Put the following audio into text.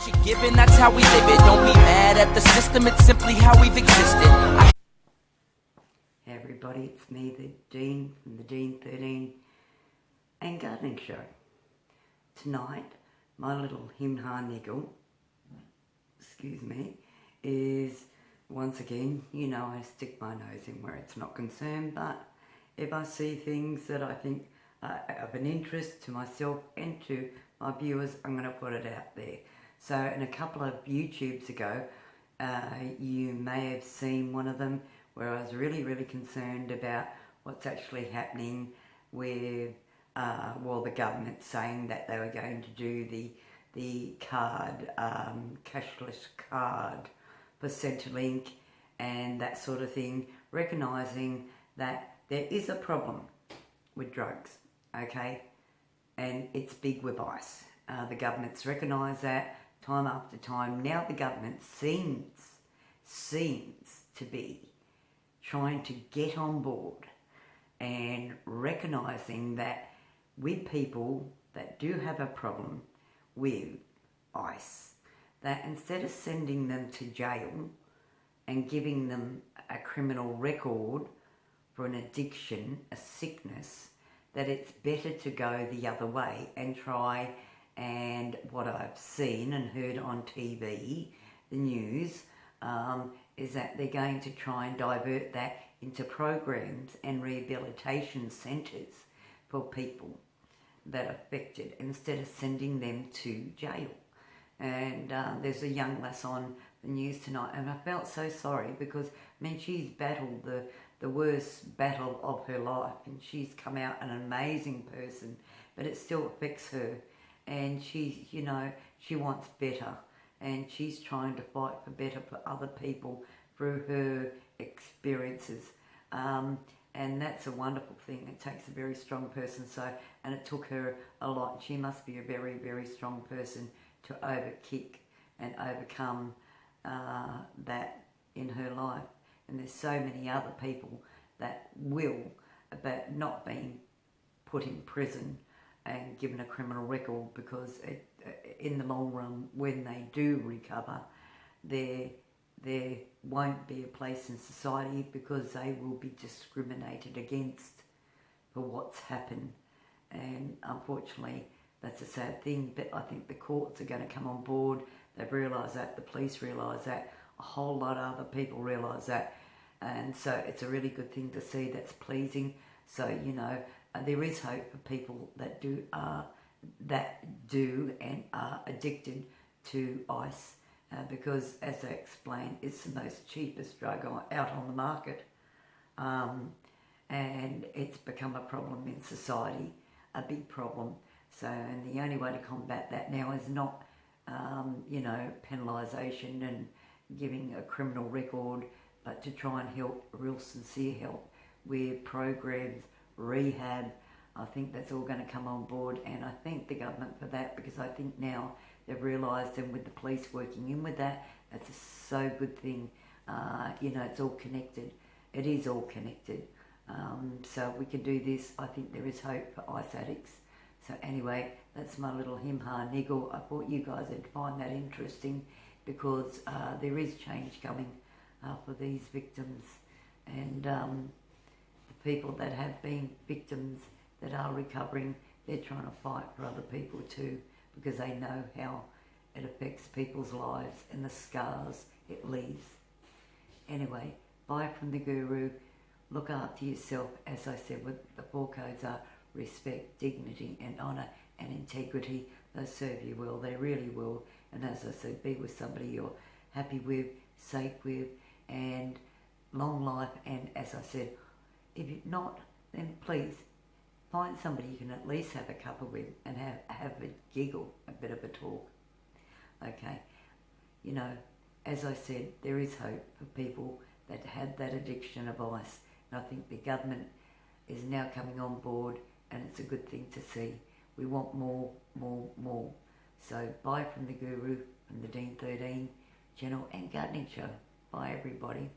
what you're given, that's how we live it. Don't be mad at the system, it's simply how we've existed. Hey everybody, it's me, the Dean from the Dean 13 and Gardening Show. Tonight, my little him-ha niggle, excuse me, is once again, you know, I stick my nose in where it's not concerned, but if I see things that I think are of an interest to myself and to my viewers, I'm going to put it out there. So in a couple of YouTubes ago, you may have seen one of them where I was really concerned about what's actually happening with, the government saying that they were going to do the card, cashless card for Centrelink and that sort of thing, recognising that there is a problem with drugs, okay, and it's big with ice. The government's recognised that time after time. Now the government seems to be trying to get on board and recognising that with people that do have a problem with ice, that instead of sending them to jail and giving them a criminal record for an addiction, a sickness, that it's better to go the other way and try, and what I've seen and heard on TV, the news, is that they're going to try and divert that into programs and rehabilitation centres for people that are affected instead of sending them to jail. And there's a young lass on the news tonight, and I felt so sorry because, I mean, she's battled the worst battle of her life, and she's come out an amazing person, but it still affects her. And she's, you know, she wants better, and she's trying to fight for better for other people through her experiences. And that's a wonderful thing. It takes a very strong person, and it took her a lot. She must be a very strong person to overkick and overcome that in her life. And there's so many other people that will, but not being put in prison and given a criminal record, because in the long run, when they do recover, there won't be a place in society, because they will be discriminated against for what's happened. And unfortunately, that's a sad thing, but I think the courts are going to come on board. They've realised that, the police realise that, a whole lot of other people realise that, and so it's a really good thing to see. That's pleasing. So, you know, there is hope for people that do and are addicted to ice, because, as I explained, it's the most cheapest drug out on the market, and it's become a problem in society, a big problem. So, and the only way to combat that now is not, you know, penalisation and giving a criminal record, but to try and help, real sincere help, with programs, rehab. I think that's all going to come on board, and I thank the government for that, because I think now they've realised, and with the police working in with that, that's a so good thing. You know, it's all connected. It is all connected. So we can do this. I think there is hope for ice addicts. So anyway, that's my little him-ha niggle. I thought you guys would find that interesting, because there is change coming for these victims, and the people that have been victims that are recovering, they're trying to fight for other people too, because they know how it affects people's lives and the scars it leaves. Anyway, bye from the Guru. Look after yourself. As I said, with the 4 codes are respect, dignity and honour and integrity. They'll serve you well, they really will. And as I said, be with somebody you're happy with, safe with, and long life. And as I said, if you're not, then please find somebody you can at least have a cuppa with and have a giggle, a bit of a talk. Okay, you know, as I said, there is hope for people that had that addiction of ice. And I think the government is now coming on board, and it's a good thing to see. We want more. So bye from the Guru, from the Dean 13 channel and Gardening Show. Bye everybody.